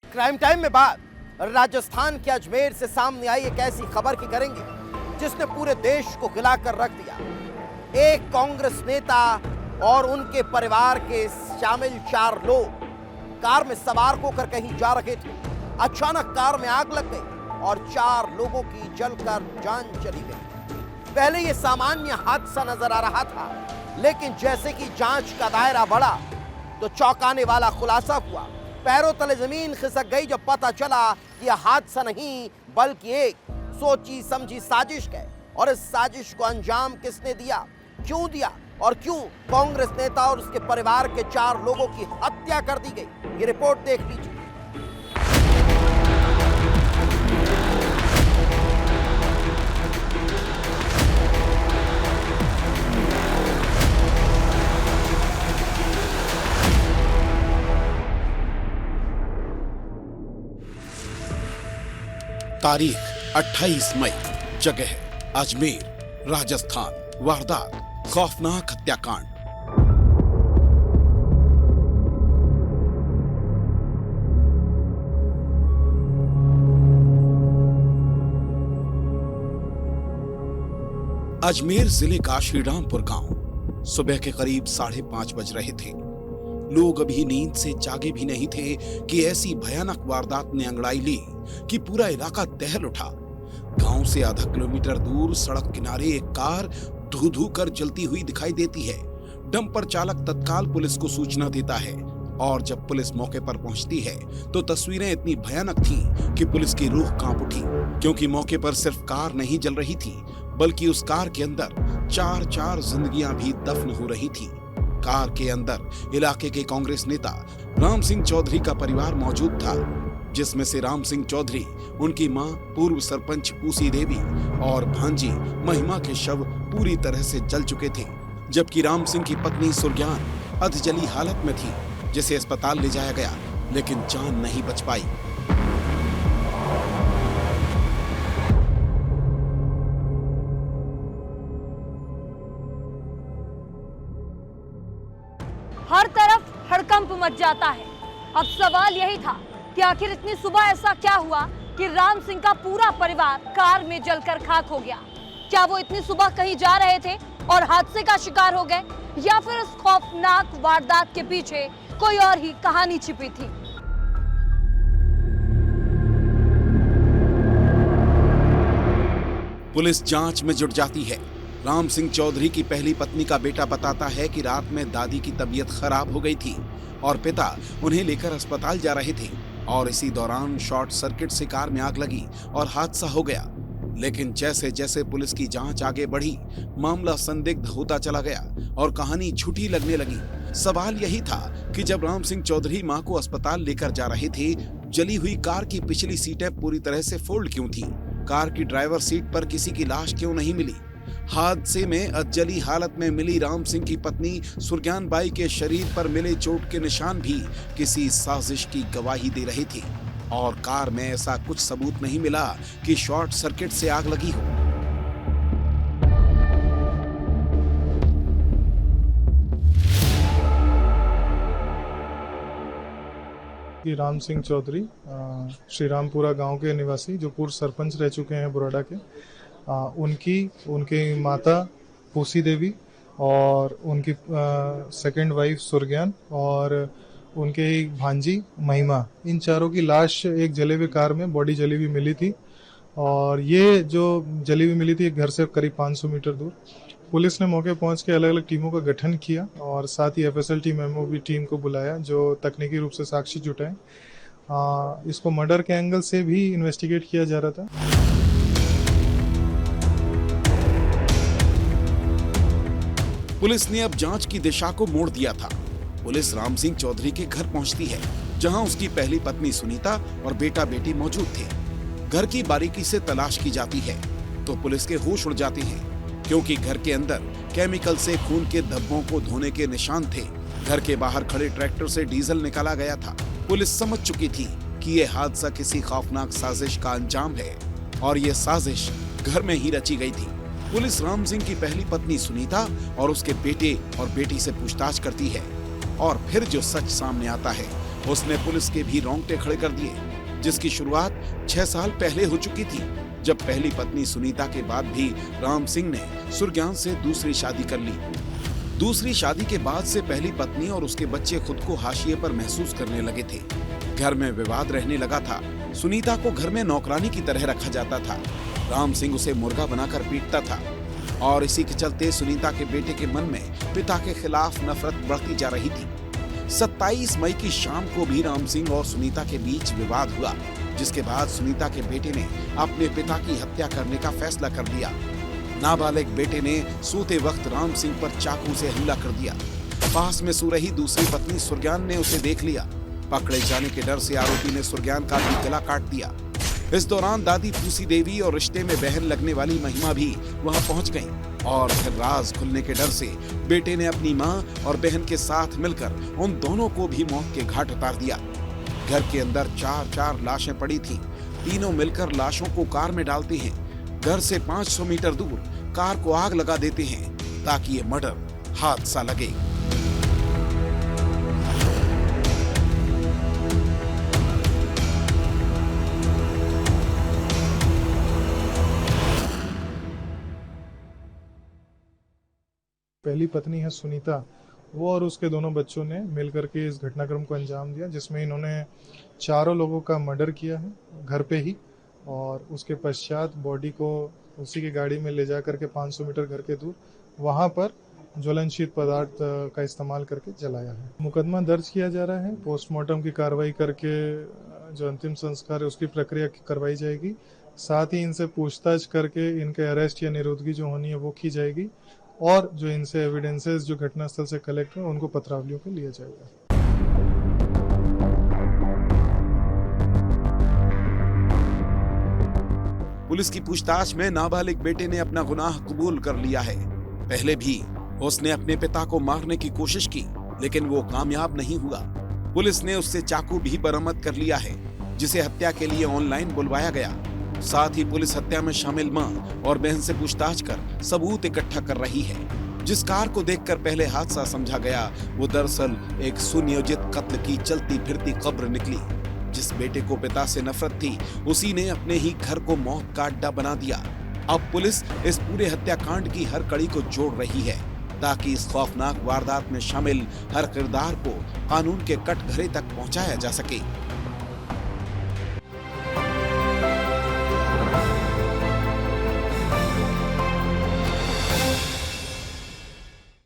Crime time में बात राजस्थान के अजमेर से सामने आई एक ऐसी खबर की करेंगे जिसने पूरे देश को हिलाकर रख दिया। एक कांग्रेस नेता और उनके परिवार के शामिल 4 लोग कार में सवार होकर कहीं जा रहे थे। अचानक कार में आग लग गई और 4 लोगों की जलकर जान चली गई। पहले यह सामान्य हादसा नजर आ रहा था, लेकिन जैसे कि जांच का दायरा बढ़ा तो चौंकाने वाला खुलासा हुआ। पैरों तले जमीन खिसक गई जब पता चला कि यह हादसा नहीं बल्कि एक सोची समझी साजिश है। और इस साजिश को अंजाम किसने दिया, क्यों दिया और क्यों कांग्रेस नेता और उसके परिवार के 4 लोगों की हत्या कर दी गई, ये रिपोर्ट देख लीजिए। तारीख 28 मई, जगह अजमेर, राजस्थान। वारदात खौफनाक हत्याकांड। अजमेर जिले का श्रीरामपुर गांव। सुबह के करीब 5:30 बज रहे थे। लोग अभी नींद से जागे भी नहीं थे कि ऐसी भयानक वारदात ने अंगड़ाई ली कि पूरा इलाका दहल उठा। गांव से आधा किलोमीटर दूर सड़क किनारे एक कार धू धू कर जलती हुई दिखाई देती है। डंपर चालक तत्काल पुलिस को सूचना देता है और जब पुलिस मौके पर पहुंचती है तो तस्वीरें इतनी भयानक थीं कि पुलिस की रूह कांप उठी, क्योंकि मौके पर सिर्फ कार नहीं जल रही थी बल्कि उस कार के अंदर 4 जिंदगियां भी दफन हो रही थी। कार के अंदर इलाके के कांग्रेस नेता राम सिंह चौधरी का परिवार मौजूद था, जिसमें से राम सिंह चौधरी, उनकी मां पूर्व सरपंच पूसी देवी और भांजी महिमा के शव पूरी तरह से जल चुके थे, जबकि राम सिंह की पत्नी सुरज्ञान अधजली हालत में थी, जिसे अस्पताल ले जाया गया लेकिन जान नहीं बच पाई। हर तरफ हड़कंप मच जाता है। अब सवाल यही था कि आखिर इतनी सुबह ऐसा क्या हुआ कि राम सिंह का पूरा परिवार कार में जलकर खाक हो गया। क्या वो इतनी सुबह कहीं जा रहे थे और हादसे का शिकार हो गए, या फिर इस खौफनाक वारदात के पीछे कोई और ही कहानी छिपी थी? पुलिस जांच में जुट जाती है। राम सिंह चौधरी की पहली पत्नी का बेटा बताता है कि रात में दादी की तबीयत खराब हो गई थी और पिता उन्हें लेकर अस्पताल जा रहे थे और इसी दौरान शॉर्ट सर्किट से कार में आग लगी और हादसा हो गया। लेकिन जैसे जैसे पुलिस की जांच आगे बढ़ी, मामला संदिग्ध होता चला गया और कहानी झूठी लगने लगी। सवाल यही था कि जब राम सिंह चौधरी मां को अस्पताल लेकर जा रहे थे, जली हुई कार की पिछली सीटें पूरी तरह से फोल्ड क्यों थी? कार की ड्राइवर सीट पर किसी की लाश क्यों नहीं मिली? हादसे में अधजली हालत में मिली राम सिंह की पत्नी सुरज्ञान बाई के शरीर पर मिले चोट के निशान भी किसी साजिश की गवाही दे रहे थे और कार में ऐसा कुछ सबूत नहीं मिला कि शॉर्ट सर्किट से आग लगी हो। राम सिंह चौधरी श्रीरामपुरा गांव के निवासी, जो पूर्व सरपंच रह चुके हैं बुराडा के, उनकी माता पूसी देवी और उनकी सेकंड वाइफ सुरज्ञान और उनके एक भांजी महिमा, इन चारों की लाश एक जले हुए कार में बॉडी जली हुई मिली थी। और ये जो जली हुई मिली थी घर से करीब 500 मीटर दूर। पुलिस ने मौके पहुंच के अलग अलग टीमों का गठन किया और साथ ही FSL MMOB टीम को बुलाया, जो तकनीकी रूप से साक्ष्य जुटाए। इसको मर्डर के एंगल से भी इन्वेस्टिगेट किया जा रहा था। पुलिस ने अब जांच की दिशा को मोड़ दिया था। पुलिस राम सिंह चौधरी के घर पहुंचती है, जहां उसकी पहली पत्नी सुनीता और बेटा बेटी मौजूद थे। घर की बारीकी से तलाश की जाती है तो पुलिस के होश उड़ जाते हैं, क्योंकि घर के अंदर केमिकल से खून के धब्बों को धोने के निशान थे। घर के बाहर खड़े ट्रैक्टर से डीजल निकाला गया था। पुलिस समझ चुकी थी कि यह हादसा किसी खौफनाक साजिश का अंजाम है और यह साजिश घर में ही रची गई थी। पुलिस राम सिंह की पहली पत्नी सुनीता और उसके बेटे और बेटी से पूछताछ करती है और फिर जो सच सामने आता है उसने पुलिस के भी रोंगटे खड़े कर दिए, जिसकी शुरुआत 6 साल पहले हो चुकी थी, जब पहली पत्नी सुनीता के बाद भी राम सिंह ने सुरज्ञान से दूसरी शादी कर ली। दूसरी शादी के बाद से पहली पत्नी और उसके बच्चे खुद को हाशिए पर महसूस करने लगे थे। घर में विवाद रहने लगा था। सुनीता को घर में नौकरानी की तरह रखा जाता था। राम सिंह उसे मुर्गा बनाकर पीटता था और इसी के चलते सुनीता के बेटे के मन में पिता के खिलाफ नफरत बढ़ती जा रही थी। 27 मई की शाम को भी राम सिंह और सुनीता के बीच विवाद हुआ, जिसके बाद सुनीता के बेटे ने अपने पिता की हत्या करने का फैसला कर लिया। नाबालिग बेटे ने सोते वक्त राम सिंह पर चाकू से हमला कर दिया। पास में सो रही दूसरी पत्नी सुरज्ञान ने उसे देख लिया। पकड़े जाने के डर से आरोपी ने सुरज्ञान का भी गला काट दिया। इस दौरान दादी पूसी देवी और रिश्ते में बहन लगने वाली महिमा भी वहां पहुंच गईं और फिर राज खुलने के डर से बेटे ने अपनी मां और बहन के साथ मिलकर उन दोनों को भी मौत के घाट उतार दिया। घर के अंदर 4 लाशें पड़ी थीं। तीनों मिलकर लाशों को कार में डालते हैं। घर से 500 मीटर दूर कार को आग लगा देते हैं ताकि ये मर्डर हादसा लगे। पहली पत्नी है सुनीता, वो और उसके दोनों बच्चों ने मिलकर के इस घटनाक्रम को अंजाम दिया, जिसमें इन्होंने 4 लोगों का मर्डर किया है घर पे ही, और उसके पश्चात बॉडी को उसी की गाड़ी में ले जा करके 500 मीटर घर के दूर वहां पर ज्वलनशील पदार्थ का इस्तेमाल करके जलाया है। मुकदमा दर्ज किया जा रहा है। पोस्टमार्टम की कार्रवाई करके जो अंतिम संस्कार है उसकी प्रक्रिया करवाई जाएगी। साथ ही इनसे पूछताछ करके इनके अरेस्ट या निरोधगी जो होनी है वो की जाएगी, और जो इनसे एविडेंसेस जो घटनास्थल से कलेक्ट हुए उनको पत्रावलियों पे लिया जाएगा। पुलिस की पूछताछ में नाबालिग बेटे ने अपना गुनाह कबूल कर लिया है। पहले भी उसने अपने पिता को मारने की कोशिश की, लेकिन वो कामयाब नहीं हुआ। पुलिस ने उससे चाकू भी बरामद कर लिया है, जिसे हत्या के लिए ऑनलाइन बुलवाया गया। साथ ही पुलिस हत्या में शामिल मां और बहन से पूछताछ कर सबूत इकट्ठा कर रही है। जिस कार को देखकर पहले हादसा समझा गया, वो दरअसल एक सुनियोजित कत्ल की चलती फिरती कब्र निकली। जिस बेटे को पिता से नफरत थी, उसी ने अपने ही घर को मौत का अड्डा बना दिया। अब पुलिस इस पूरे हत्याकांड की हर कड़ी को जोड़ रही है, ताकि इस खौफनाक वारदात में शामिल हर किरदार को कानून के कटघरे तक पहुंचाया जा सके।